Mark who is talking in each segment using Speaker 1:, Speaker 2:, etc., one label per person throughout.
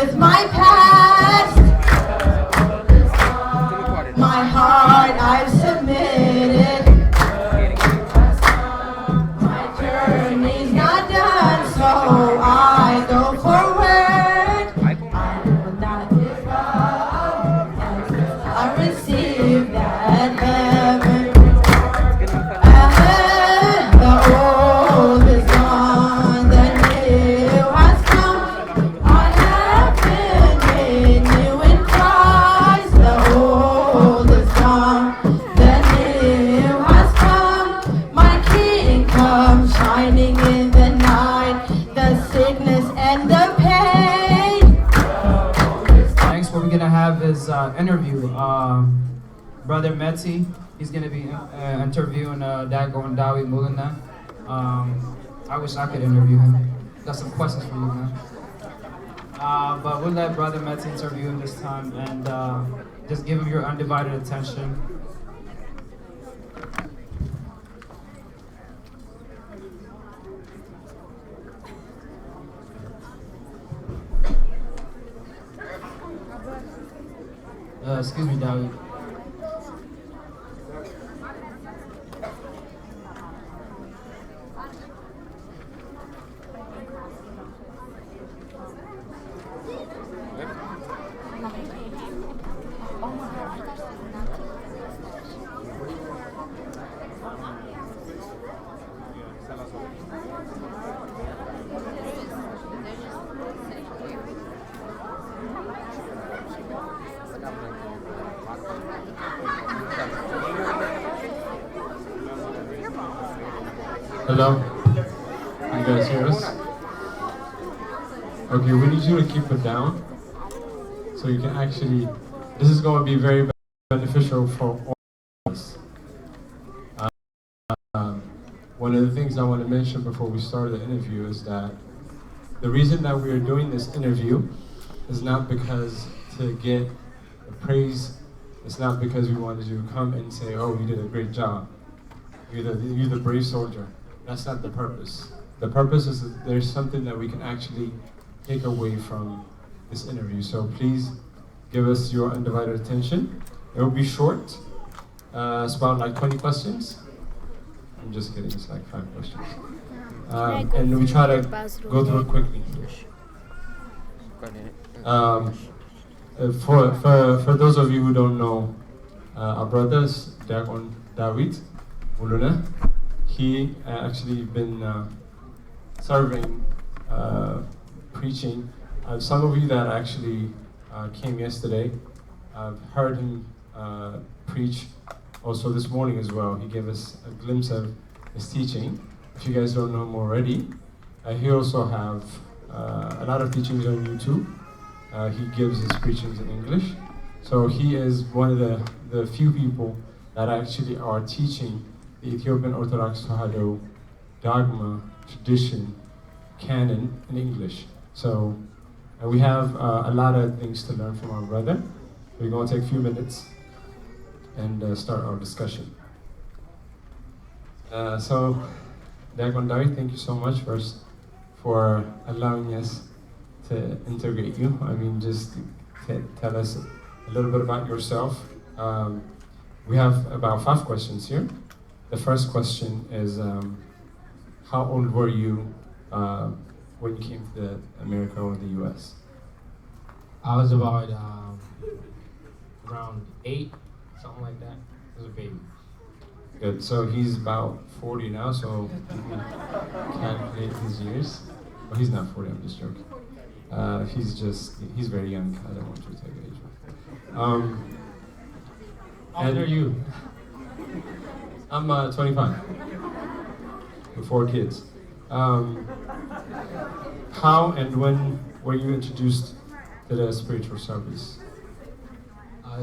Speaker 1: with my past, my heart I've submitted. My journey's not done, so I go forward. I will not give up as I receive that heaven. The old is gone, the new has come. I have been made new in Christ. The old is gone, the new has come. My King comes shining in the night, the sickness and the pain.
Speaker 2: Next, what we're gonna have is interview. Brother Metzi, he's gonna be interviewing Dago and Dawi Mulana. I wish I could interview him. Got some questions for you, man. But we'll let Brother Metzi interview him this time, and just give him your undivided attention. Excuse me, Dawi.
Speaker 3: Hello? You guys hear us? Okay, we need you to keep it down so you can actually, this is going to be very beneficial for all of us. One of the things I want to mention before we start the interview is that the reason that we are doing this interview is not because to get praise, it's not because we wanted you to come and say, oh, you did a great job. You're the brave soldier. That's not the purpose. The purpose is that there's something that we can actually take away from this interview. So please give us your undivided attention. It will be short. It's about like 20 questions. I'm just kidding, it's like 5 questions. And we try to go through it quickly. For those of you who don't know, our brothers, Dagon David Muluna, he actually been serving, preaching. Some of you that actually came yesterday, I've heard him preach also this morning as well. He gave us a glimpse of his teaching. If you guys don't know him already, he also have a lot of teachings on YouTube. He gives his preachings in English. So he is one of the few people that actually are teaching the Ethiopian Orthodox Tewahedo dogma, tradition, canon in English. So we have a lot of things to learn from our brother. We're going to take a few minutes and start our discussion. So, Dagon David, thank you so much first for allowing us to integrate you. I mean, just tell us a little bit about yourself. We have about 5 questions here. The first question is, how old were you when you came to America or the US?
Speaker 4: I was about around 8, something like that. I was a baby.
Speaker 3: Good. So he's about 40 now, so you can calculate his years. Well, he's not 40, I'm just joking. He's very young. I don't want you to take age.
Speaker 4: How old are you?
Speaker 3: I'm 25. With 4 kids. How and when were you introduced to the spiritual service?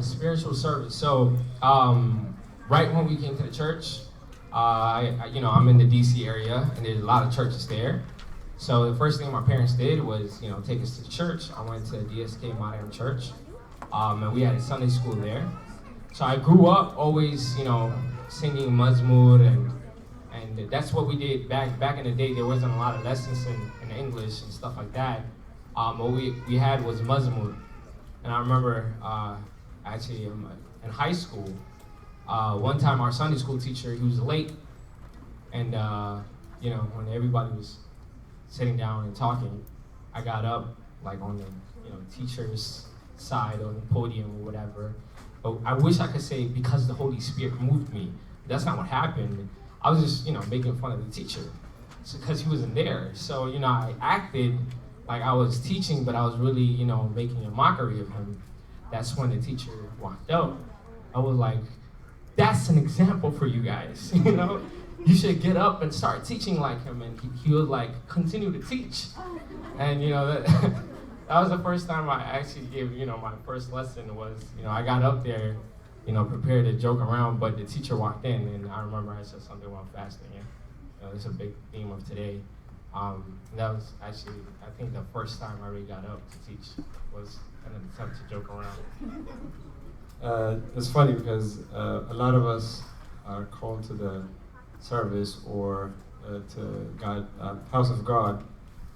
Speaker 4: Spiritual service. So, right when we came to the church, I'm in the DC area, and there's a lot of churches there. So the first thing my parents did was, take us to the church. I went to DSK Modern Church, and we had a Sunday school there. So I grew up always, singing Mazmur, and that's what we did back in the day. There wasn't a lot of lessons in English and stuff like that. What we had was Muslim. And I remember actually in high school, one time our Sunday school teacher, he was late, and when everybody was sitting down and talking, I got up like on the teacher's side on the podium or whatever. But I wish I could say because the Holy Spirit moved me. That's not what happened. I was just making fun of the teacher because he wasn't there. So I acted like I was teaching, but I was really making a mockery of him. That's when the teacher walked out. I was like, that's an example for you guys. You should get up and start teaching like him. And he was like, continue to teach. And that was the first time I actually gave my first lesson was I got up there prepared to joke around, but the teacher walked in, and I remember I said something about fasting. It's a big theme of today. That was actually, I think, the first time I really got up to teach was an attempt to joke around.
Speaker 3: It's funny because a lot of us are called to the service or to God, house of God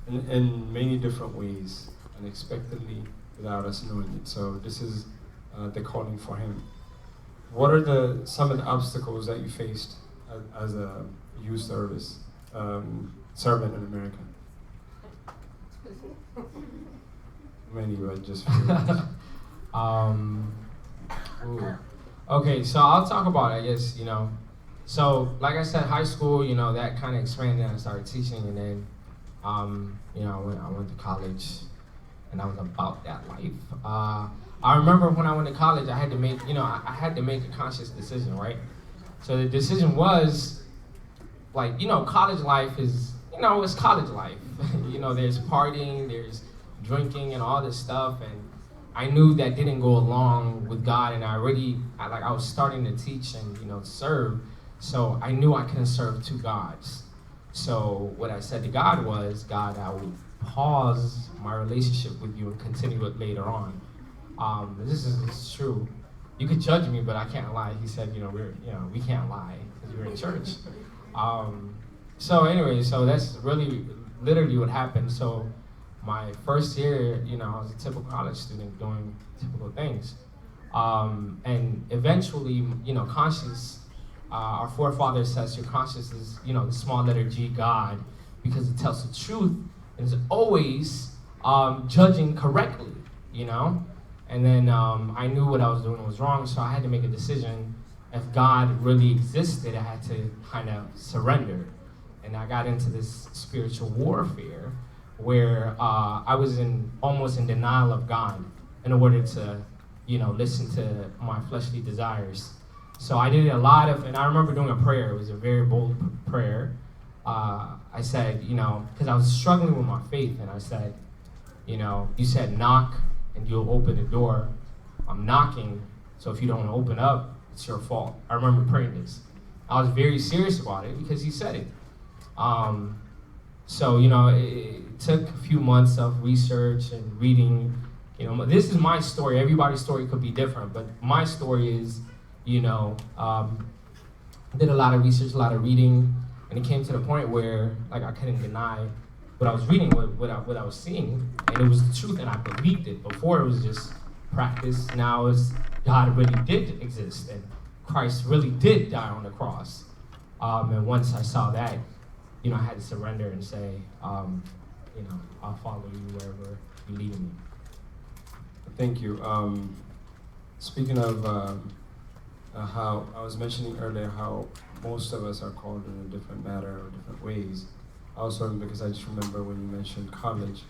Speaker 3: in many different ways, unexpectedly, without us knowing it. So this is the calling for Him. What are some of the obstacles that you faced as a youth service servant in America? Many, but just
Speaker 4: Okay, so I'll talk about it, I guess, So, like I said, high school, that kind of expanded and I started teaching, and then, I went to college, and I was about that life. I remember when I went to college, I had to make, I had to make a conscious decision, right? So the decision was, like, college life is, it's college life. There's partying, there's drinking and all this stuff, and I knew that didn't go along with God, and I was starting to teach and, serve, so I knew I couldn't serve two gods. So what I said to God was, God, I will pause my relationship with you and continue it later on. This is true. You could judge me, but I can't lie. He said, we can't lie because we're in church. So that's really literally what happened. So my first year, I was a typical college student doing typical things. And eventually, conscience, our forefather says your conscience is, the small letter G, God, because it tells the truth and is always judging correctly, And then I knew what I was doing was wrong, so I had to make a decision. If God really existed, I had to kind of surrender. And I got into this spiritual warfare where I was almost in denial of God in order to, listen to my fleshly desires. So I did a lot of, and I remember doing a prayer. It was a very bold prayer. I said, because I was struggling with my faith, and I said, you said knock and you'll open the door. I'm knocking, so if you don't open up, it's your fault. I remember praying this. I was very serious about it because he said it. So, it took a few months of research and reading. This is my story. Everybody's story could be different, but my story is, did a lot of research, a lot of reading, and it came to the point where, I couldn't deny what I was reading, what I was seeing, and it was the truth, and I believed it. Before, it was just practice. Now it's God really did exist, and Christ really did die on the cross. And once I saw that, I had to surrender and say, I'll follow you wherever you lead me.
Speaker 3: Thank you. Speaking of how I was mentioning earlier how most of us are called in a different manner or different ways. Also, because I just remember when you mentioned college,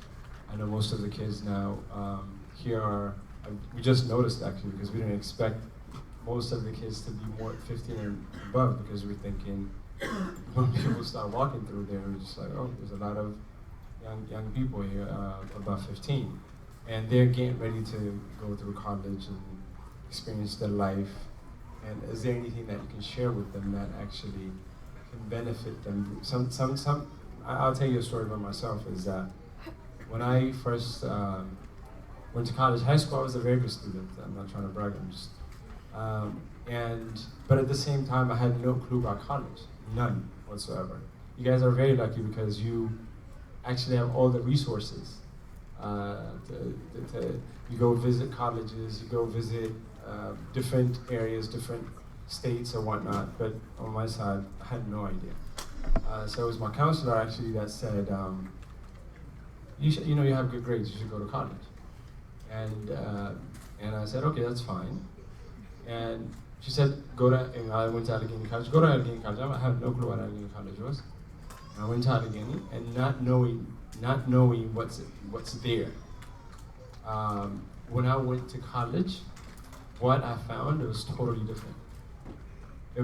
Speaker 3: I know most of the kids now here are, we just noticed actually because we didn't expect most of the kids to be more 15 and above because we're thinking when people start walking through there, we're just like, oh, there's a lot of young people here above 15. And they're getting ready to go through college and experience their life. And is there anything that you can share with them that actually can benefit them? I'll tell you a story about myself is that when I first went to college, high school, I was a very good student. I'm not trying to brag, I'm just, but at the same time, I had no clue about college, none whatsoever. You guys are very lucky because you actually have all the resources You go visit colleges, you go visit different areas, different states or whatnot. But on my side, I had no idea. So it was my counselor actually that said, you have good grades, you should go to college. And I said, okay, that's fine. And she said, and I went to Allegheny College. Go to Allegheny College. I had no clue what Allegheny College was. And I went to Allegheny, and not knowing what's there. When I went to college, what I found, it was totally different.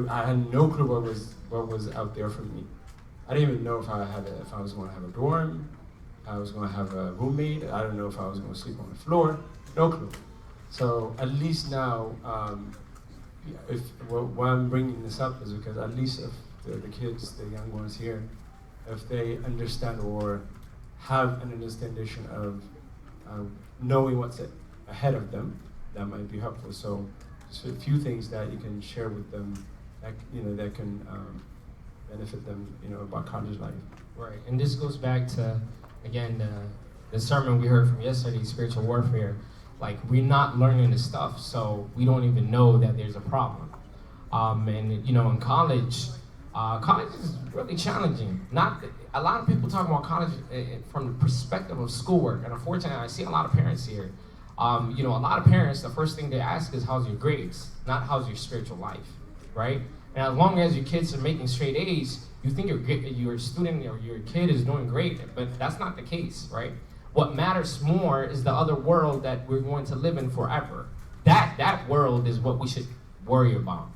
Speaker 3: I had no clue what was out there for me. I didn't even know if I was going to have a dorm, I was going to have a roommate. I don't know if I was going to sleep on the floor. No clue. So at least now, why I'm bringing this up is because at least if the kids, the young ones here, if they understand or have an understanding of knowing what's ahead of them, that might be helpful. So just a few things that you can share with them that can benefit them, about college life.
Speaker 4: Right, and this goes back to, again, the sermon we heard from yesterday, spiritual warfare. Like, we're not learning this stuff, so we don't even know that there's a problem. And in college, college is really challenging. A lot of people talk about college from the perspective of schoolwork, and unfortunately, I see a lot of parents here. A lot of parents, the first thing they ask is, how's your grades? Not how's your spiritual life, right? And as long as your kids are making straight A's, you think your student or your kid is doing great, but that's not the case, right? What matters more is the other world that we're going to live in forever. That world is what we should worry about.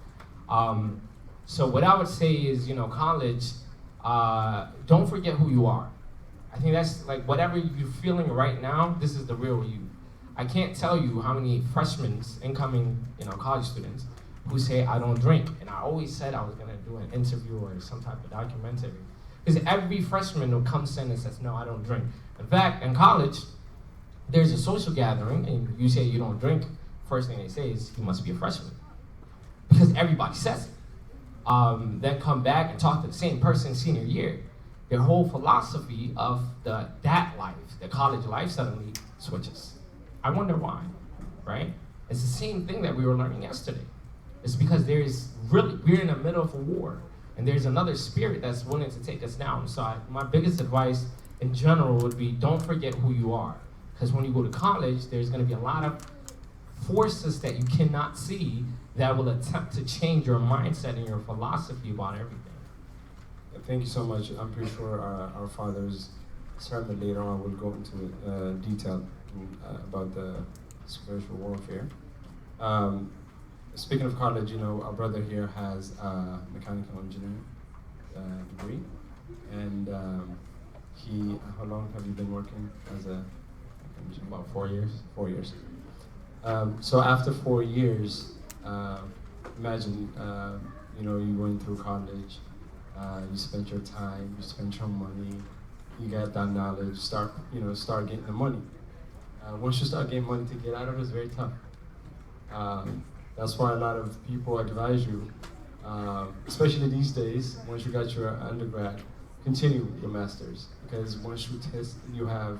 Speaker 4: So what I would say is, college, don't forget who you are. I think that's like whatever you're feeling right now, this is the real you. I can't tell you how many freshmen, incoming, college students, who say, I don't drink. And I always said I was gonna do an interview or some type of documentary. Because every freshman who comes in and says, no, I don't drink. In fact, in college, there's a social gathering, and you say you don't drink, first thing they say is, you must be a freshman. Because everybody says it. Then come back and talk to the same person senior year. Their whole philosophy of that life, the college life, suddenly switches. I wonder why, right? It's the same thing that we were learning yesterday. It's because we're in the middle of a war, and there's another spirit that's willing to take us down. So my biggest advice in general would be, don't forget who you are. Because when you go to college, there's gonna be a lot of forces that you cannot see that will attempt to change your mindset and your philosophy about everything.
Speaker 3: Thank you so much. I'm pretty sure our father's sermon later on will go into detail about the spiritual warfare. Speaking of college, our brother here has a mechanical engineering degree, and how long have you been working as a engineer?
Speaker 4: About 4 years.
Speaker 3: 4 years. So after 4 years, imagine, you went through college, you spent your time, you spent your money, you got that knowledge, start getting the money. Once you start getting money, to get out of it is very tough. That's why a lot of people advise you, especially these days, once you got your undergrad, continue your master's, because once you have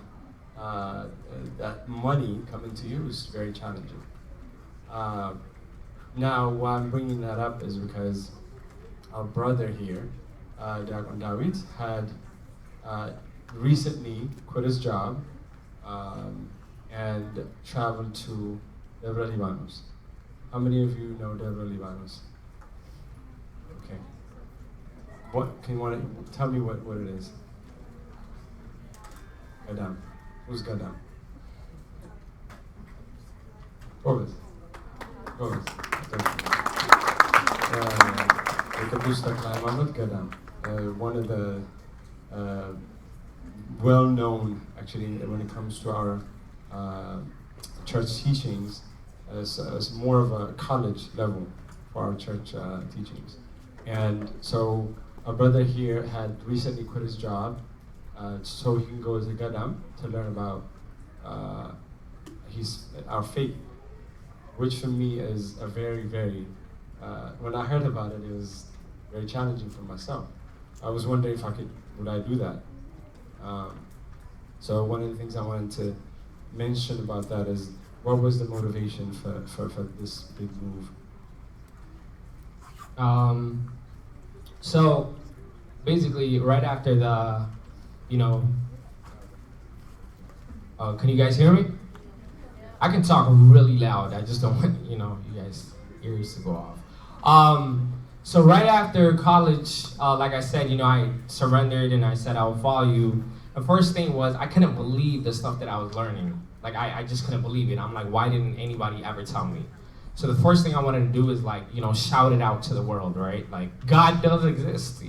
Speaker 3: that money coming to you is very challenging. Now, why I'm bringing that up is because our brother here, Diakon Dawit, had recently quit his job and traveled to Debre, Libanos. How many of you know Debre, Libanos? Okay. Tell me what it is? Gadam. Who's Gadam? Boris. Gadam. One of the well-known, actually, when it comes to our church teachings, as more of a college level for our church teachings. And so our brother here had recently quit his job so he can go to Gadam to learn about our faith, which for me is a very, very, when I heard about it, it was very challenging for myself. I was wondering if would I do that? So one of the things I wanted to mention about that is, what was the motivation for this big move?
Speaker 4: So basically, right after the, you know, can you guys hear me? I can talk really loud. I just don't want, you guys' ears to go off. So right after college, like I said, I surrendered and I said I will follow you. The first thing was I couldn't believe the stuff that I was learning. Like I just couldn't believe it. I'm like, why didn't anybody ever tell me? So the first thing I wanted to do is shout it out to the world, right? Like God does exist,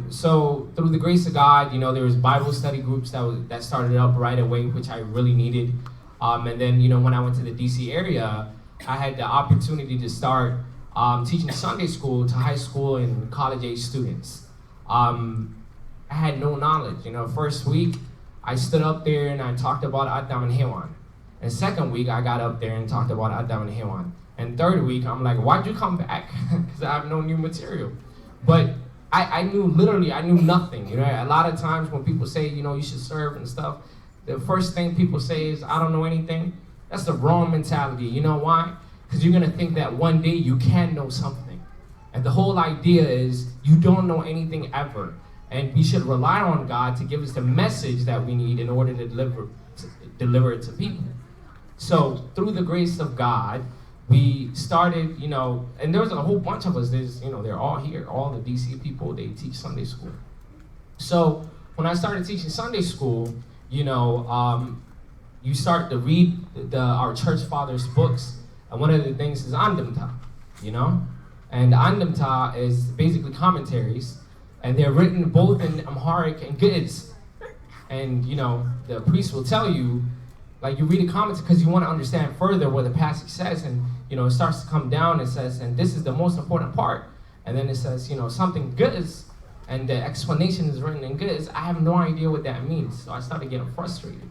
Speaker 4: So through the grace of God, there was Bible study groups that started up right away, which I really needed. And then, when I went to the DC area, I had the opportunity to start teaching Sunday school to high school and college age students. I had no knowledge. First week, I stood up there and I talked about Adam and Hewan. And second week, I got up there and talked about Adam and Hewan. And third week, I'm like, why'd you come back? Because I have no new material. But I knew nothing. A lot of times when people say, you should serve and stuff, the first thing people say is, I don't know anything. That's the wrong mentality. You know why? Because you're going to think that one day you can know something. And the whole idea is you don't know anything ever. And we should rely on God to give us the message that we need in order to deliver it to people. So through the grace of God, we started, and there was a whole bunch of us. They're all here, all the DC people. They teach Sunday school. So when I started teaching Sunday school, you start to read our church fathers' books, and one of the things is Andamta, and Andamta is basically commentaries, and they're written both in Amharic and Ge'ez. And the priest will tell you, you read a comment because you want to understand further what the passage says, and it starts to come down. It says, and this is the most important part, and then it says, something Ge'ez, and the explanation is written in Ge'ez. I have no idea what that means, so I started getting frustrated.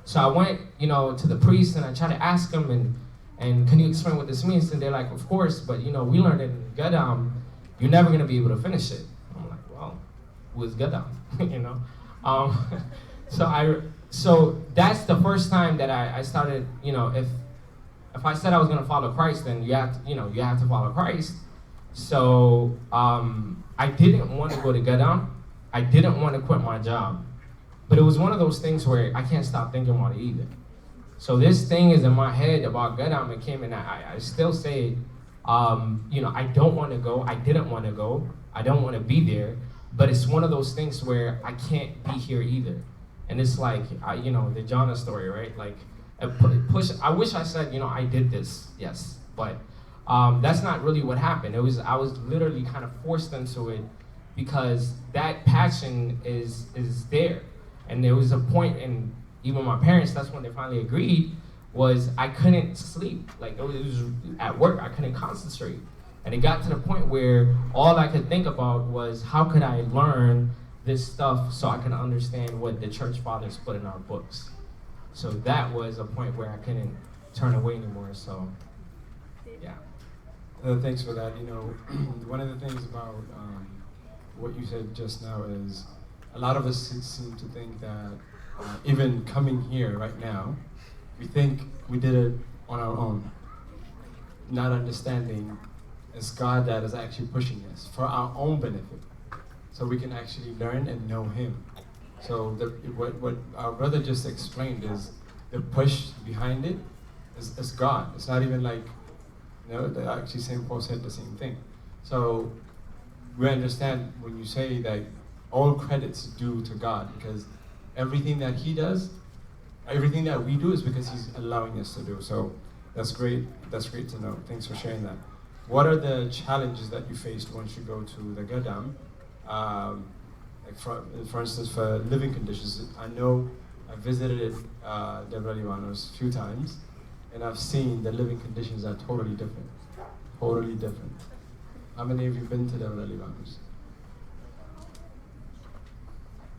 Speaker 4: So I went, to the priest, and I tried to ask him, and can you explain what this means? And they're like, of course, but we learned it in Gadam, you're never gonna be able to finish it. I'm like, well, who is Gadam? So that's the first time that I started, if I said I was gonna follow Christ, then you have to follow Christ. So I didn't want to go to Gadam. I didn't want to quit my job. But it was one of those things where I can't stop thinking about it either. So this thing is in my head about Gadam. It came and I still say, I don't want to go. I didn't want to go. I don't want to be there. But it's one of those things where I can't be here either. And it's like, the Jonah story, right? Like, I wish I said, I did this, yes. But that's not really what happened. I was literally kind of forced into it because that passion is there. And there was a point, and even my parents, that's when they finally agreed, was I couldn't sleep. Like, it was at work, I couldn't concentrate. And it got to the point where all I could think about was how could I learn this stuff so I can understand what the church fathers put in our books. So that was a point where I couldn't turn away anymore, so yeah.
Speaker 3: Thanks for that. One of the things about what you said just now is a lot of us seem to think that even coming here right now, we think we did it on our own, not understanding it's God that is actually pushing us for our own benefit, so we can actually learn and know Him. So what our brother just explained is the push behind it is God. It's not even like, actually St. Paul said the same thing. So we understand when you say that all credit's due to God, because everything that He does, everything that we do is because He's allowing us to do. So that's great. That's great to know. Thanks for sharing that. What are the challenges that you faced once you go to the Gadam? For instance, for living conditions. I know I visited Debre Libanos a few times, and I've seen the living conditions are totally different. Totally different. How many of you been to Debre Libanos?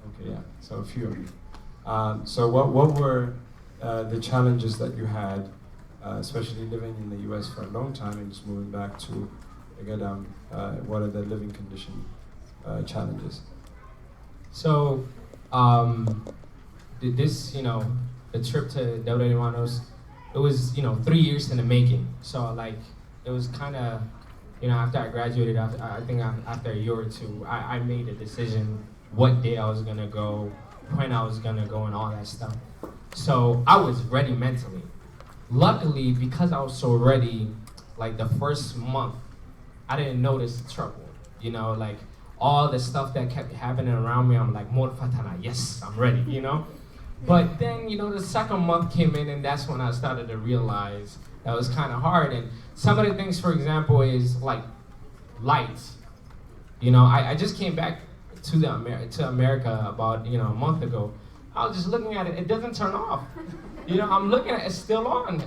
Speaker 3: Okay, yeah, so a few of you. So what were the challenges that you had, especially living in the U.S. for a long time and just moving back to the Gadam? What are the living condition challenges?
Speaker 4: So this, the trip to Del Hermanos, it was, 3 years in the making. So like, it was kind of, after I graduated, after a year or two, I made a decision what day I was gonna go, when I was gonna go, and all that stuff. So I was ready mentally. Luckily, because I was so ready, like the first month, I didn't notice the trouble. Like all the stuff that kept happening around me, I'm like, Mor Fatana, yes, I'm ready, But then, the second month came in, and that's when I started to realize that was kind of hard. And some of the things, for example, is like lights. I just came back to America about, a month ago. I was just looking at it, it doesn't turn off. I'm looking at it, it's still on,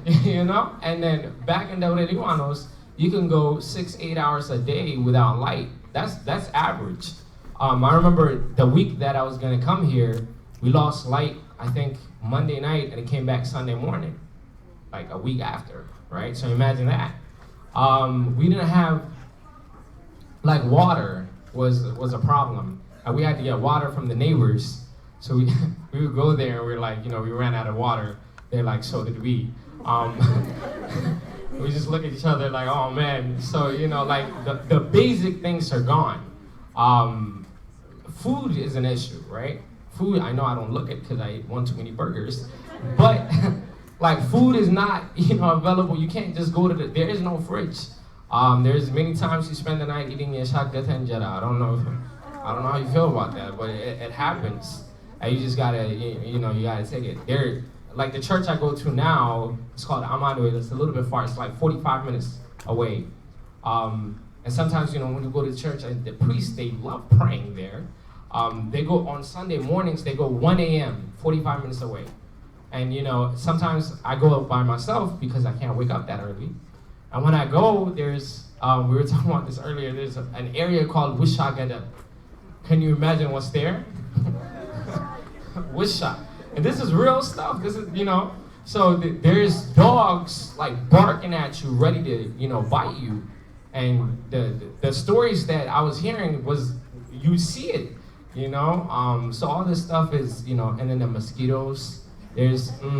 Speaker 4: And then back in the Liwanos, you can go 6-8 hours a day without light. That's average. I remember the week that I was gonna come here, we lost light, I think Monday night, and it came back Sunday morning, like a week after, right? So imagine that. We didn't have, like water was a problem. We had to get water from the neighbors. So we would go there and we were like, we ran out of water. They're like, so did we. We just look at each other like, oh man. So, like the basic things are gone. Food is an issue, right? Food, I know I don't look it because I ate one too many burgers, but like food is not, available. You can't just go to there is no fridge. There's many times you spend the night eating your shakgat injera. I don't know how you feel about that, but it happens. And you just gotta, you gotta take it. Like the church I go to now, it's called Amanuel. It's a little bit far. It's like 45 minutes away. And sometimes, when you go to church, the priests, they love praying there. They go on Sunday mornings, they go 1 a.m., 45 minutes away. And, sometimes I go up by myself because I can't wake up that early. And when I go, there's, we were talking about this earlier, there's an area called Wishagada. Can you imagine what's there? Wisha. And this is real stuff. This is, so there's dogs like barking at you, ready to, bite you. And the stories that I was hearing was, you see it, So all this stuff is, and then the mosquitoes. There's, let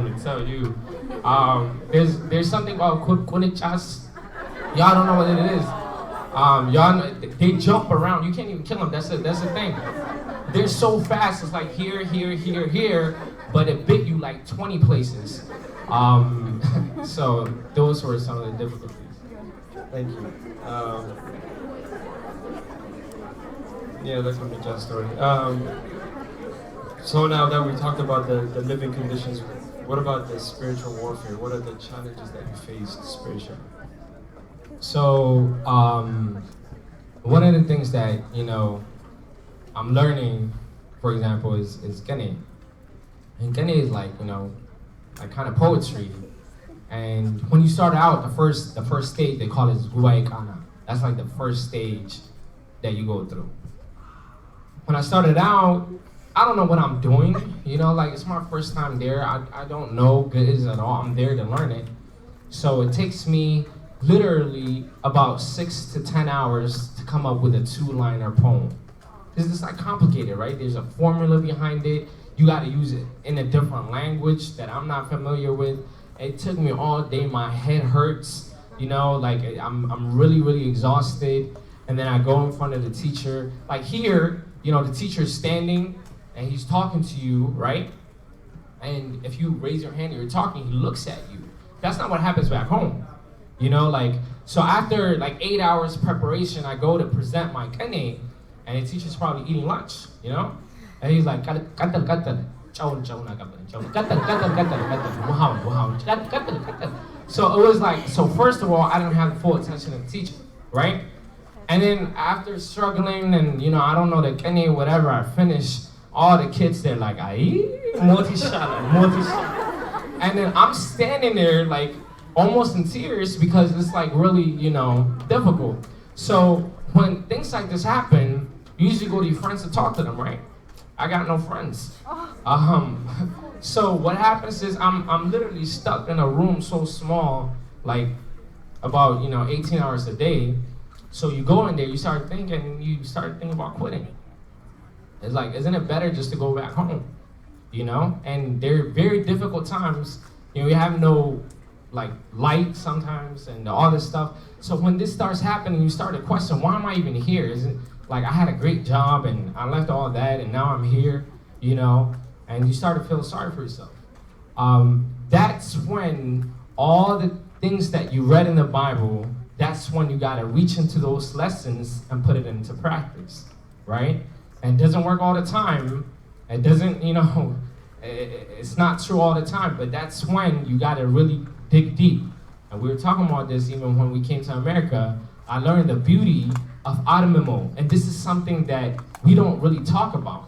Speaker 4: me tell you. There's something called kunichas. Y'all don't know what it is. Y'all, they jump around. You can't even kill them. That's the thing. They're so fast. It's like here, but it bit you like 20 places. So those were some of the difficulties.
Speaker 3: Thank you. Yeah, that's gonna be John's story. So now that we talked about the living conditions, what about the spiritual warfare? What are the challenges that you faced spiritually?
Speaker 4: So, one of the things that, I'm learning, for example, is Kene. And Kene is like, like kind of poetry. And when you start out, the first stage, they call it Guaikana. That's like the first stage that you go through. When I started out, I don't know what I'm doing, like it's my first time there. I don't know good at all. I'm there to learn it. So it takes me literally about 6 to 10 hours to come up with a 2-liner poem. It's like complicated, right? There's a formula behind it. You got to use it in a different language that I'm not familiar with. It took me all day. My head hurts, like I'm really, really exhausted. And then I go in front of the teacher. Like here, the teacher's standing and he's talking to you, right? And if you raise your hand and you're talking, he looks at you. That's not what happens back home. So after like 8 hours preparation, I go to present my kene, and the teacher's probably eating lunch, And he's like, so it was like, so first of all, I didn't have the full attention of the teacher, right? And then after struggling and, I don't know, the kene, whatever, I finished, all the kids, they're like, and then I'm standing there like, almost in tears because it's like really, difficult. So when things like this happen, you usually go to your friends to talk to them, right? I got no friends. So what happens is I'm literally stuck in a room so small, like about 18 hours a day. So you go in there, you start thinking about quitting. It's like, isn't it better just to go back home? you know, and they're very difficult times. You know, we have no like light sometimes and all this stuff. So when this starts happening, you start to question, why am I even here? Is it like I had a great job and I left all that and now I'm here, you know, and you start to feel sorry for yourself. That's when all the things that you read in the Bible, that's when you gotta reach into those lessons and put it into practice, right? And it doesn't work all the time. It doesn't, you know, it's not true all the time, but that's when you gotta really dig deep. And we were talking about this even when we came to America. I learned the beauty of automimo, and this is something that we don't really talk about.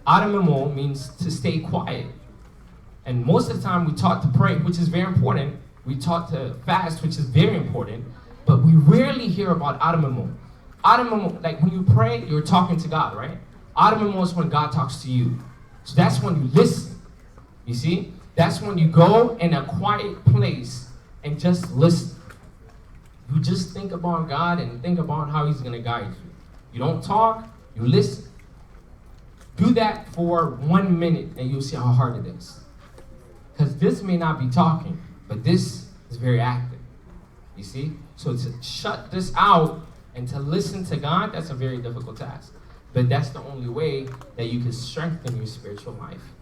Speaker 4: Automimo means to stay quiet. And most of the time we taught to pray, which is very important. We taught to fast, which is very important, but we rarely hear about automimo. Automimo, like when you pray, you're talking to God, right? Automimo is when God talks to you. So that's when you listen, you see? That's when you go in a quiet place and just listen. You just think about God and think about how he's gonna guide you. You don't talk, you listen. Do that for 1 minute and you'll see how hard it is. Because this may not be talking, but this is very active, you see? So to shut this out and to listen to God, that's a very difficult task. But that's the only way that you can strengthen your spiritual life.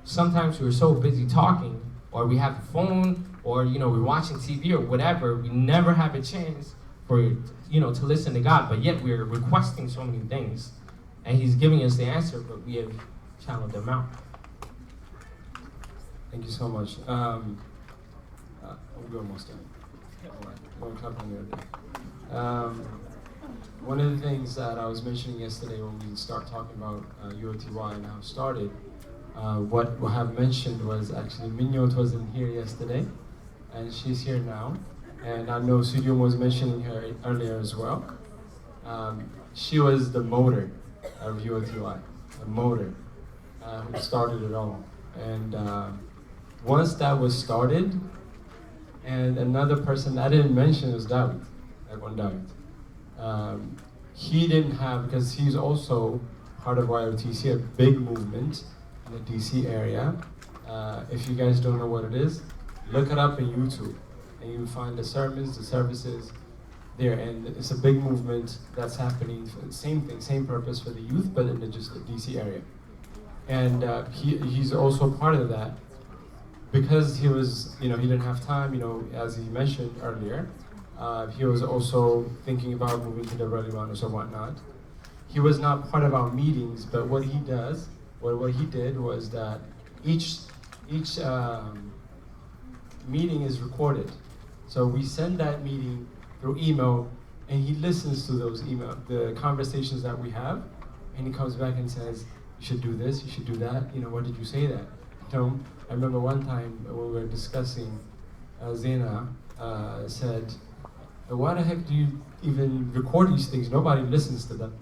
Speaker 4: Sometimes we're so busy talking, or we have the phone, or you know, we're watching TV or whatever, we never have a chance for, you know, to listen to God, but yet we're requesting so many things. And he's giving us the answer, but we have channeled them out.
Speaker 3: Thank you so much. We're almost done. All right, we'll clap on your day. One of the things that I was mentioning yesterday when we start talking about UOTY and how it started, what I have mentioned was actually Minyot wasn't here yesterday, and she's here now. And I know Sudyum was mentioning her earlier as well. She was the motor of UOTY, the motor who started it all. And once that was started, and another person I didn't mention was David, Ekwan David. He didn't have, because he's also part of YOTC, a big movement in the DC area. If you guys don't know what it is, look it up on YouTube, and you find the sermons, the services there, and it's a big movement that's happening for the same thing, same purpose for the youth, but in just the DC area. And he's also part of that because he was, you know, he didn't have time, you know, as he mentioned earlier. He was also thinking about moving to the Libanos or whatnot. He was not part of our meetings, but what he does, what he did was that each meeting is recorded. So we send that meeting through email, and he listens to those the conversations that we have, and he comes back and says, you should do this, you should do that, you know, what did you say that? You know, I remember one time when we were discussing, Zena said, why the heck do you even record these things? Nobody listens to them.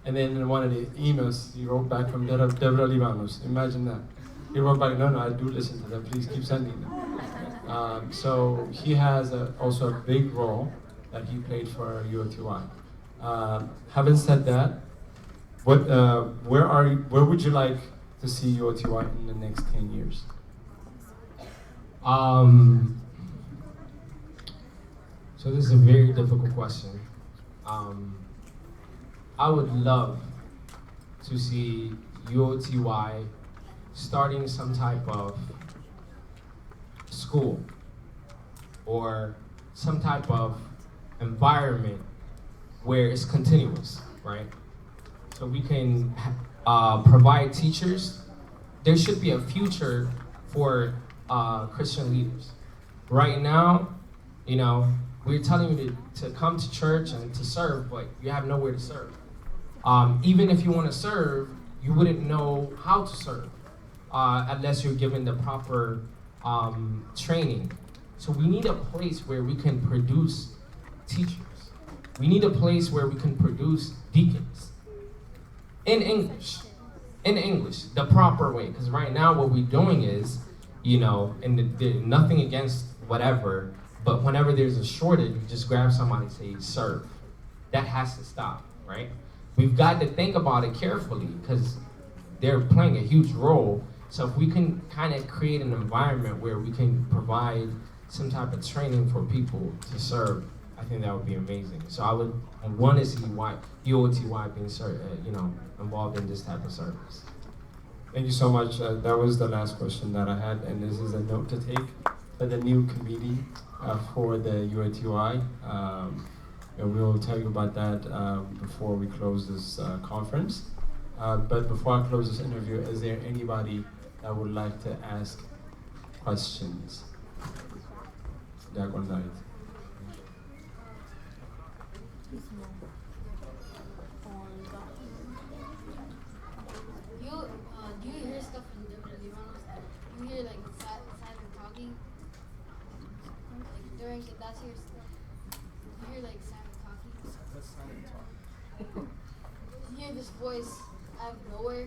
Speaker 3: And then in one of the emails, he wrote back from Deborah Libanos. Imagine that. He wrote back, no, I do listen to them. Please keep sending them. So he has also a big role that he played for UOTY. Having said that, where would you like to see UOTY in the next 10 years?
Speaker 4: So this is a very difficult question. I would love to see UOTY starting some type of school or some type of environment where it's continuous, right? So we can provide teachers. There should be a future for Christian leaders. Right now, you know, we're telling you to come to church and to serve, but you have nowhere to serve. Even if you want to serve, you wouldn't know how to serve unless you're given the proper training. So we need a place where we can produce teachers. We need a place where we can produce deacons in English, the proper way. Because right now what we're doing is, you know, and nothing against whatever, but whenever there's a shortage, you just grab somebody and say, serve. That has to stop, right? We've got to think about it carefully, because they're playing a huge role. So if we can kind of create an environment where we can provide some type of training for people to serve, I think that would be amazing. So I would want to see why UOTY being involved in this type of service.
Speaker 3: Thank you so much. That was the last question that I had, and this is a note to take for the new committee for the UATY. And we will tell you about that before we close this conference. But before I close this interview, is there anybody that would like to ask questions? Diakon David.
Speaker 5: Do you hear stuff in different Libanos? You hear like silent talking? Like during the that's your stuff. You hear like silent talking?
Speaker 2: That's silent talk.
Speaker 5: You hear this voice out of nowhere?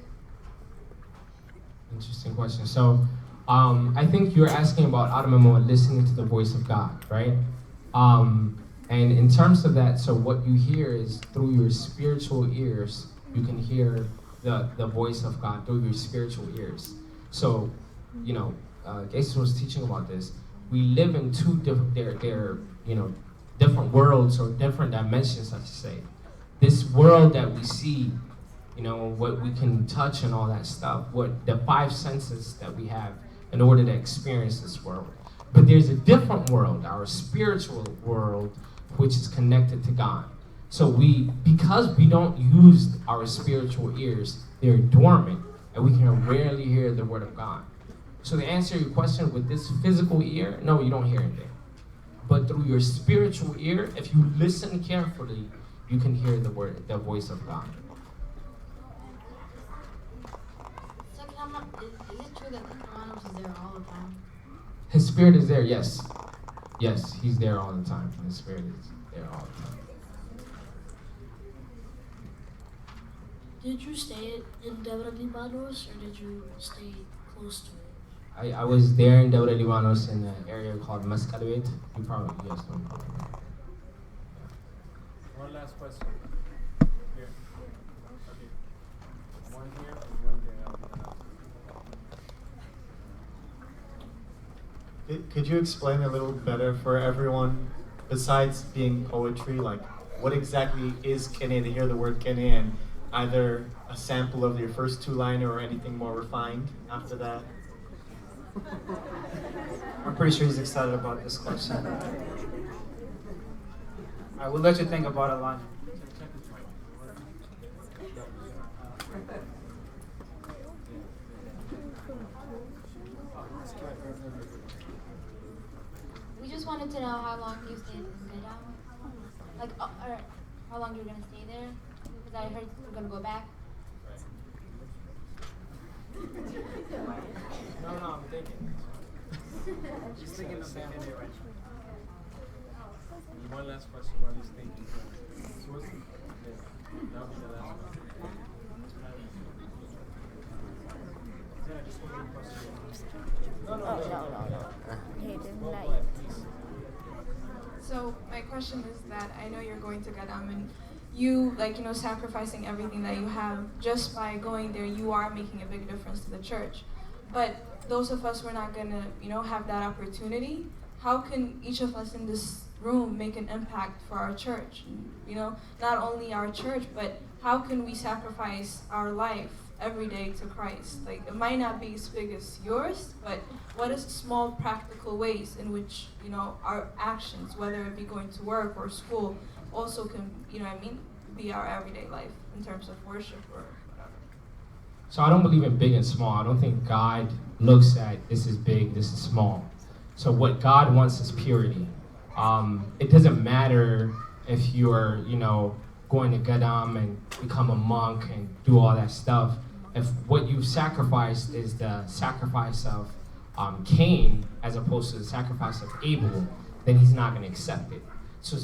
Speaker 4: Interesting question. So, I think you're asking about Adamamo listening to the voice of God, right? And in terms of that, so what you hear is through your spiritual ears, you can hear the voice of God through your spiritual ears. So, Jesus was teaching about this. We live in two different, different worlds or different dimensions, I should say. This world that we see, what we can touch and all that stuff, what the five senses that we have in order to experience this world. But there's a different world, our spiritual world, which is connected to God. So because we don't use our spiritual ears, they're dormant, and we can rarely hear the word of God. So to answer your question, with this physical ear, no, you don't hear anything. But through your spiritual ear, if you listen carefully, you can hear the voice of God.
Speaker 5: So is it true that Hermanos is there all the time?
Speaker 4: His spirit is there, yes. Yes, he's there all the time. His spirit is there all the time.
Speaker 6: Did you stay in Debre Libanos or did you stay close to it?
Speaker 4: I was there in Debre Libanos in an area called Mescalibet. You probably guys know.
Speaker 3: One last question. Here. Okay. One here and one there.
Speaker 7: Could you explain a little better for everyone, besides being poetry, like what exactly is Kene? To hear the word Kene, and either a sample of your first two-liner or anything more refined after that?
Speaker 2: I'm pretty sure he's excited about this question. I will let you think about a line.
Speaker 5: We just wanted to know how long you stayed in Gadam. Like, or how long you're going to stay there. Because I heard you're going to go back.
Speaker 3: No, I'm thinking.
Speaker 2: She's thinking of that.
Speaker 3: One last question while he's thinking. That'll be the last one. Yeah, just one more question. No.
Speaker 8: So my question is that I know you're going to Gadam and you sacrificing everything that you have just by going there, you are making a big difference to the church. But those of us who are not gonna, have that opportunity, how can each of us in this room make an impact for our church? Not only our church, but how can we sacrifice our life every day to Christ? Like, it might not be as big as yours, but what is small practical ways in which, our actions, whether it be going to work or school, also can, be our everyday life in terms of worship or whatever.
Speaker 4: So I don't believe in big and small. I don't think God looks at this is big, this is small. So what God wants is purity. It doesn't matter if you're, going to Gadam and become a monk and do all that stuff. If what you've sacrificed is the sacrifice of Cain as opposed to the sacrifice of Abel, then he's not going to accept it. So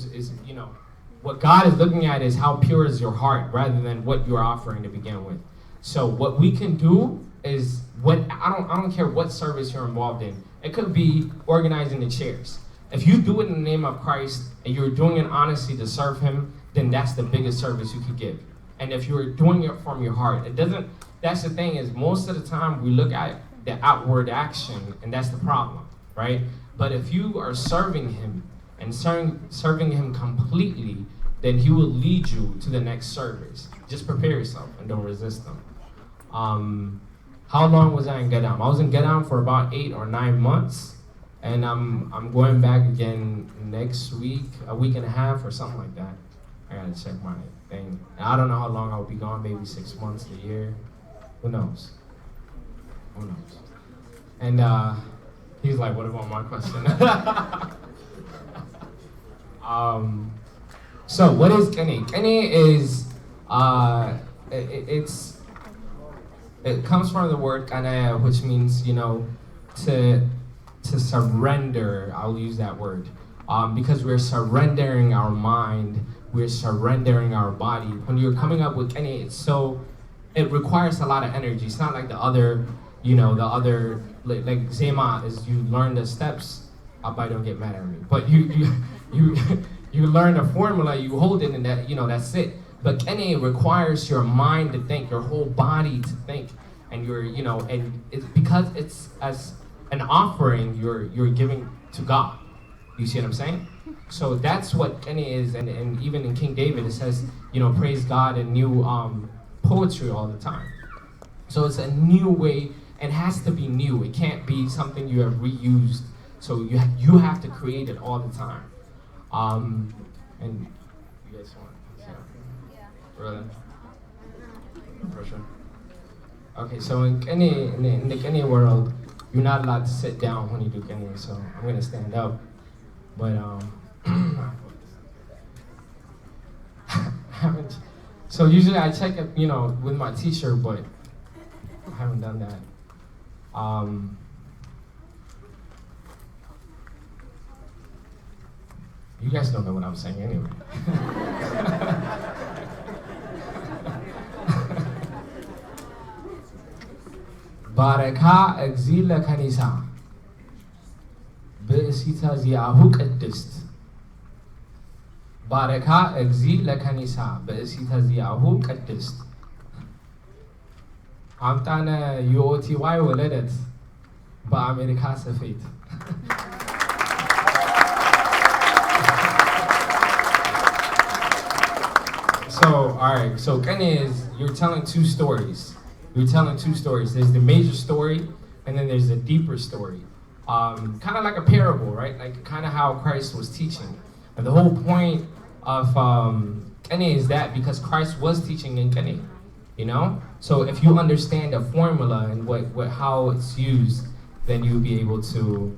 Speaker 4: what God is looking at is how pure is your heart rather than what you're offering to begin with. So what we can do is I don't care what service you're involved in. It could be organizing the chairs. If you do it in the name of Christ and you're doing it honestly to serve him, then that's the biggest service you could give. And if you're doing it from your heart, it doesn't that's the thing is most of the time we look at the outward action, and that's the problem, right? But if you are serving him and serving him completely, then he will lead you to the next service. Just prepare yourself and don't resist him. How long was I in Gadam? I was in Gadam for about 8 or 9 months, and I'm going back again next week, a week and a half or something like that. I gotta check my thing. And I don't know how long I'll be gone, maybe 6 months, a year. Who knows? Who knows? And he's like, what about my question? So what is Kene? Kene is, it comes from the word kanaya, which means, you know, to surrender. I'll use that word. Because we're surrendering our mind, we're surrendering our body. When you're coming up with Kene, it requires a lot of energy. It's not like the other, you know, like Zema is you learn the steps. Abai, don't get mad at me. But you learn a formula, you hold it, and that, you know, that's it. But Kene requires your mind to think, your whole body to think, and you know, and it's because it's as an offering you're giving to God. You see what I'm saying? So that's what Kene is, and even in King David it says, you know, praise God in new poetry all the time. So it's a new way, and has to be new. It can't be something you have reused. So you have to create it all the time. And you guys want?
Speaker 5: Yeah.
Speaker 4: Really? For sure. Okay, so in the Kene world, you're not allowed to sit down when you do Kene, so I'm gonna stand up. But so usually I check it, you know, with my t-shirt, but I haven't done that. You guys don't know what I'm saying anyway. Baraka exila kanisa. Be'sita ziyahu qaddist. Baraka exila kanisa. Be'sita ziyahu qaddist. Amtana UOTY waladat. Ba'amerika safit. So, alright, so Kene is, you're telling two stories. You're telling two stories. There's the major story, and then there's the deeper story. Kind of like a parable, right? Like kind of how Christ was teaching. And the whole point of Kene is that because Christ was teaching in Kene, you know? So if you understand the formula and how it's used, then you'll be able to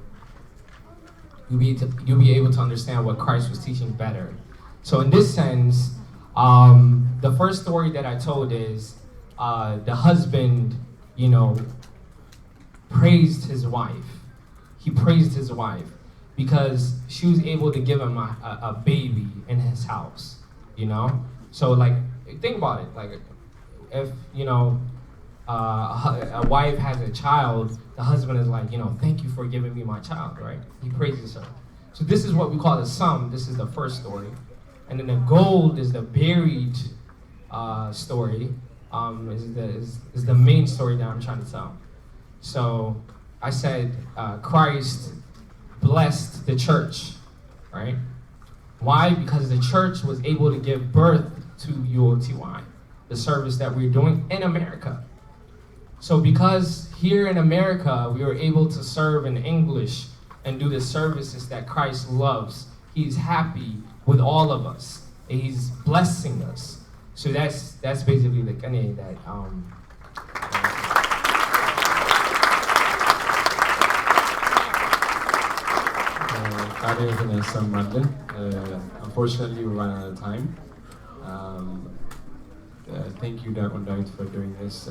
Speaker 4: understand what Christ was teaching better. So in this sense, the first story that I told is the husband, you know, praised his wife. He praised his wife because she was able to give him a baby in his house, you know? So like, think about it. Like, if, you know, a wife has a child, the husband is like, you know, thank you for giving me my child, right? He praises her. So this is what we call the sum. This is the first story. And then the gold is the buried story. Is the main story that I'm trying to tell. So I said Christ blessed the church, right? Why? Because the church was able to give birth to UOTY, the service that we're doing in America. So because here in America we were able to serve in English and do the services that Christ loves, he's happy with all of us. He's blessing us. So that's basically the Kene that
Speaker 3: Unfortunately, we ran out of time. Thank you, Dagon David, for doing this.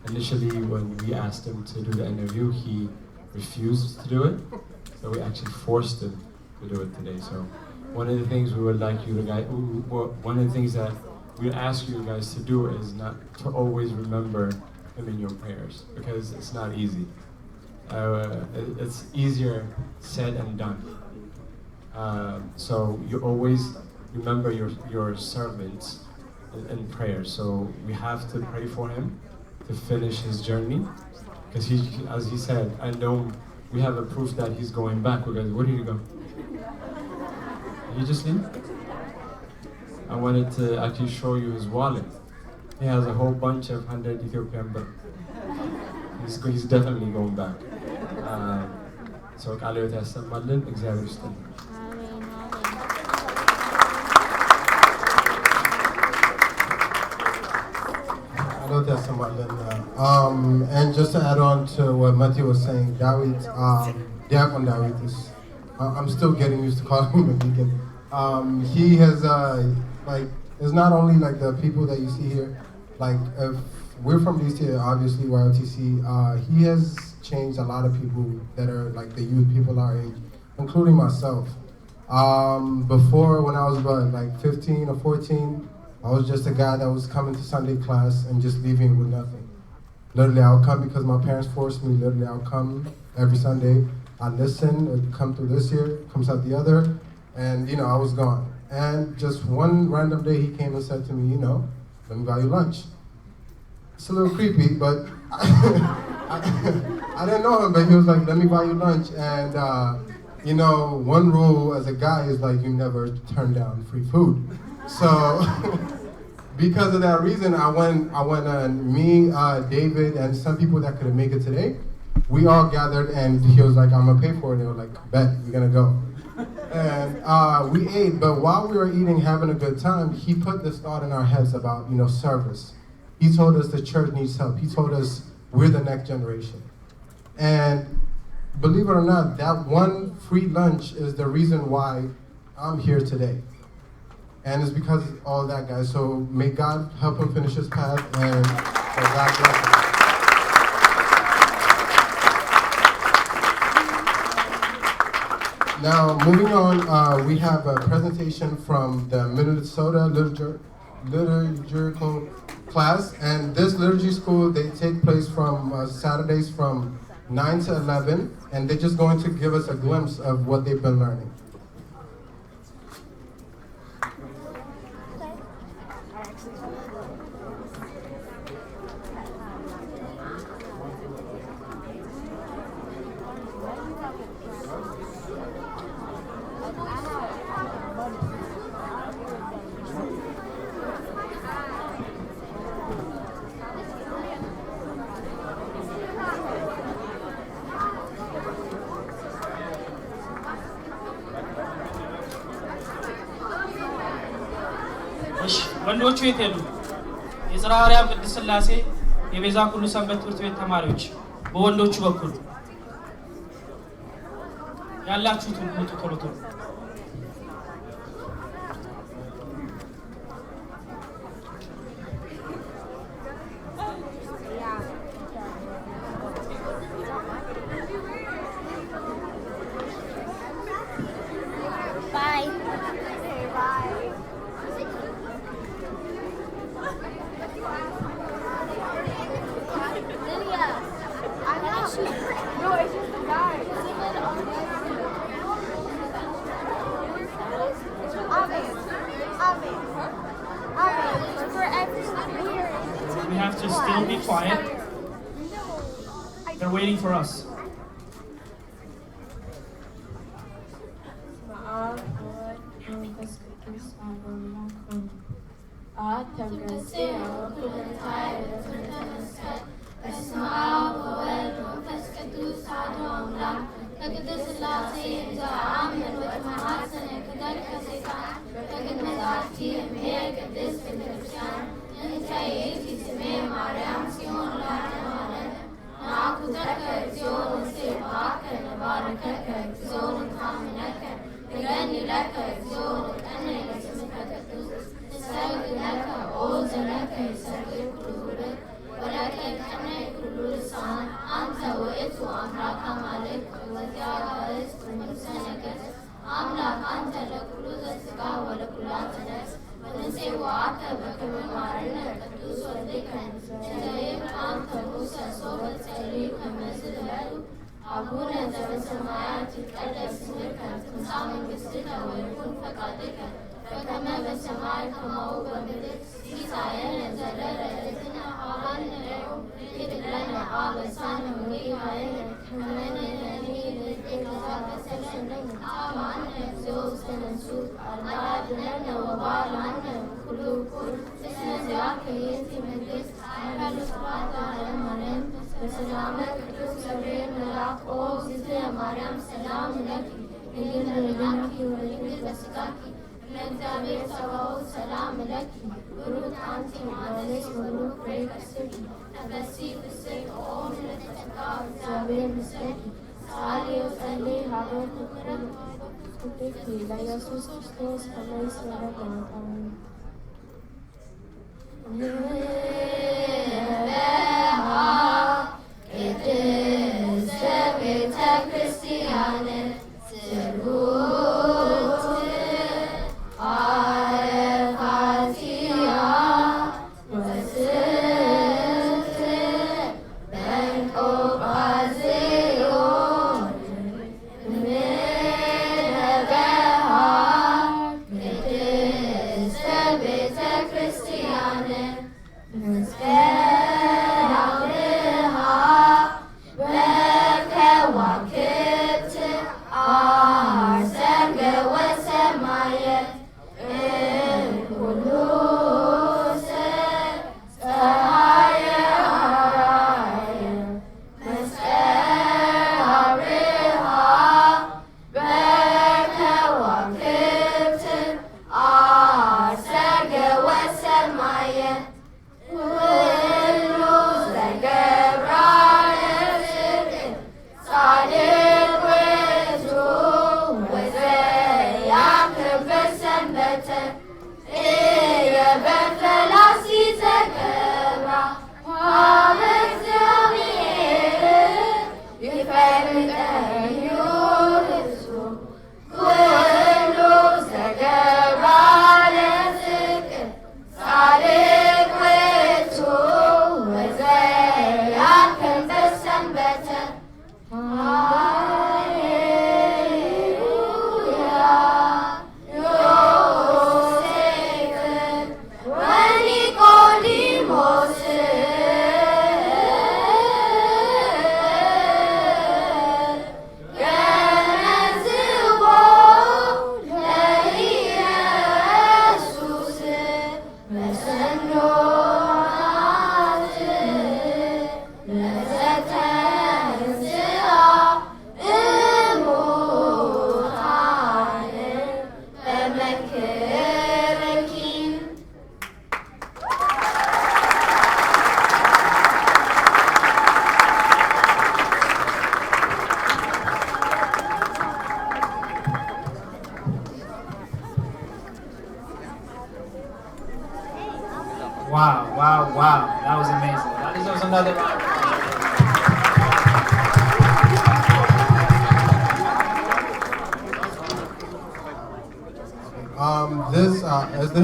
Speaker 3: Initially, when we asked him to do the interview, he refused to do it. So we actually forced him to do it today. So one of the things we would like you to guys, one of the things that we ask you guys to do is not to always remember him in your prayers, because it's not easy. It's easier said and done. So you always remember your servants in prayer. So we have to pray for him. to finish his journey. Because as he said, I know we have a proof that he's going back. We're guys, where did he go? Did he just leave? I wanted to actually show you his wallet. He has a whole bunch of 100 Ethiopian birr. He's definitely going back. So ቃለ ሕይወት ያሰማልን እግዚአብሔር ይስጥልን።
Speaker 9: And just to add on to what Matthew was saying, David, Diakon David is, I'm still getting used to calling him a deacon. He has, like, it's not only like the people that you see here, like, if we're from DC, obviously, YOTC, he has changed a lot of people that are like the youth people our age, including myself. Before, when I was like 15 or 14, I was just a guy that was coming to Sunday class and just leaving with nothing. Literally, I would come because my parents forced me. Literally, I would come every Sunday. I listen, it'd come through this year, comes out the other, and I was gone. And just one random day, he came and said to me, let me buy you lunch. It's a little creepy, but I didn't know him, but he was like, let me buy you lunch. And, one rule as a guy is like, you never turn down free food. So, because of that reason, I went and me, David, and some people that couldn't make it today, we all gathered, and he was like, I'm gonna pay for it. They were like, bet, we're gonna go. And we ate, but while we were eating, having a good time, he put this thought in our heads about, service. He told us the church needs help. He told us we're the next generation. And believe it or not, that one free lunch is the reason why I'm here today. And it's because of all that, guys. So may God help him finish his path, and may God bless him. Now, moving on, we have a presentation from the Minnesota liturgical class. And this liturgy school, they take place from Saturdays from 9 to 11. And they're just going to give us a glimpse of what they've been learning.
Speaker 10: ወንዶቹ የት ሄዱ? የጽርሐ አርያም ቅድስት ሥላሴ የቤዛ ኩሉ ሰንበት ትምህርት ቤት ተማሪዎች በወንዶቹ በኩል ያላችሁት ውጡ ቶሎ ቶሎ። We have to still be quiet. They're waiting for us.
Speaker 2: Wow, wow, wow. That was amazing. That deserves another round.
Speaker 9: This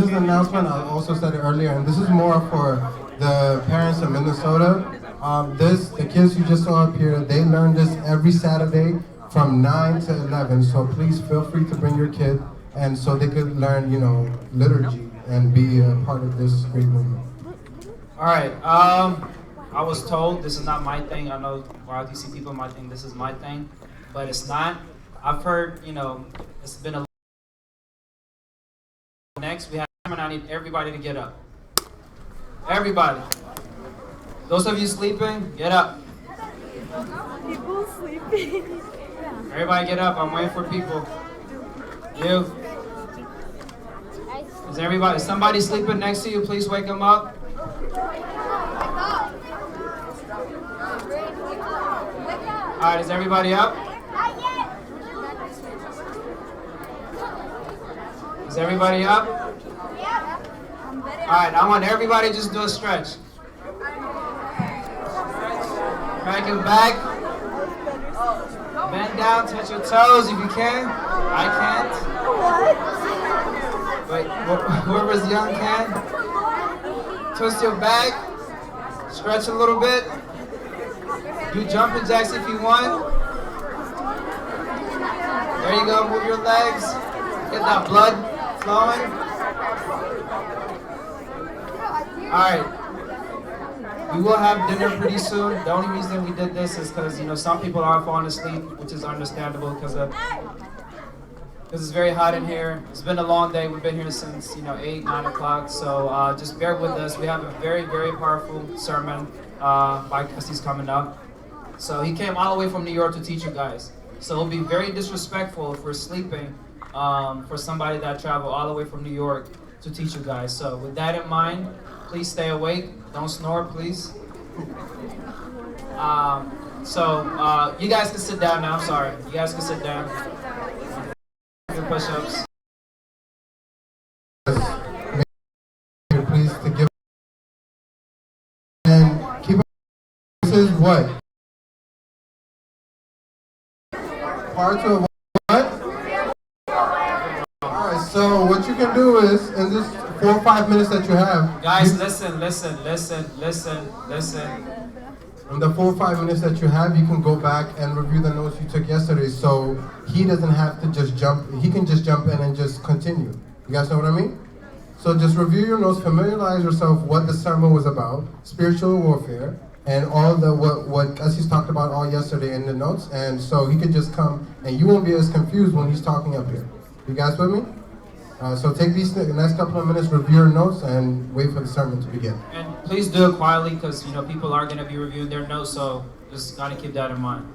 Speaker 9: is an announcement. I also said it earlier, and this is more for the parents in Minnesota. The kids you just saw up here, they learn this every Saturday from 9 to 11. So please feel free to bring your kid, and so they could learn, liturgy and be a part of this great movement.
Speaker 2: All right. I was told this is not my thing. I know YLDC people might think this is my thing, but it's not. I've heard, it's been a. Next, we have, and I need everybody to get up. Everybody. Those of you sleeping, get up.
Speaker 11: People sleeping.
Speaker 2: Everybody get up. I'm waiting for people. You. Is somebody sleeping next to you? Please wake them up. All right, is everybody up? Is everybody up? All right, I want everybody to just do a stretch. Crack your back. Bend down, touch your toes if you can. I can't. Wait, whoever's young can. Twist your back. Stretch a little bit. Do jumping jacks if you want. There you go, move your legs. Get that blood flowing. All right. We will have dinner pretty soon. The only reason we did this is because some people are falling asleep, which is understandable because it's very hot in here. It's been a long day. We've been here since 8, 9 o'clock. So just bear with us. We have a very, very powerful sermon by Cussie's coming up. So he came all the way from New York to teach you guys. So it'll be very disrespectful if we're sleeping for somebody that traveled all the way from New York to teach you guys. So with that in mind, please stay awake. Don't snore, please. You guys can sit down now. I'm sorry. You guys can sit down. Do push-ups.
Speaker 9: Please to give and keep. This is what? Part of what? Alright, so what you can do is, in this 4 or 5 minutes that you have...
Speaker 2: Guys, listen.
Speaker 9: In the 4 or 5 minutes that you have, you can go back and review the notes you took yesterday, so he doesn't have to just jump, he can just jump in and just continue. You guys know what I mean? So just review your notes, familiarize yourself what the sermon was about, spiritual warfare, and all the what Cassie's talked about all yesterday in the notes, and so he could just come and you won't be as confused when he's talking up here. You guys with me? So take these next couple of minutes, review your notes, and wait for the sermon to begin.
Speaker 2: And please do it quietly because people are going to be reviewing their notes, so just got to keep that in mind.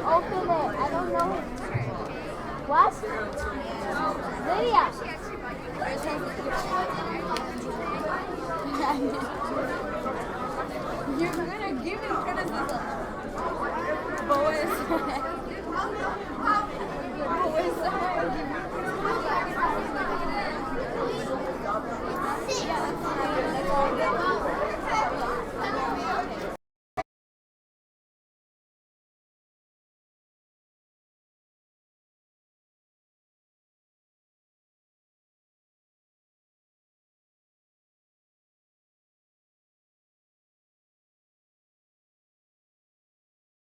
Speaker 5: Open it. I don't know. What? Lydia. You're gonna give me criticism.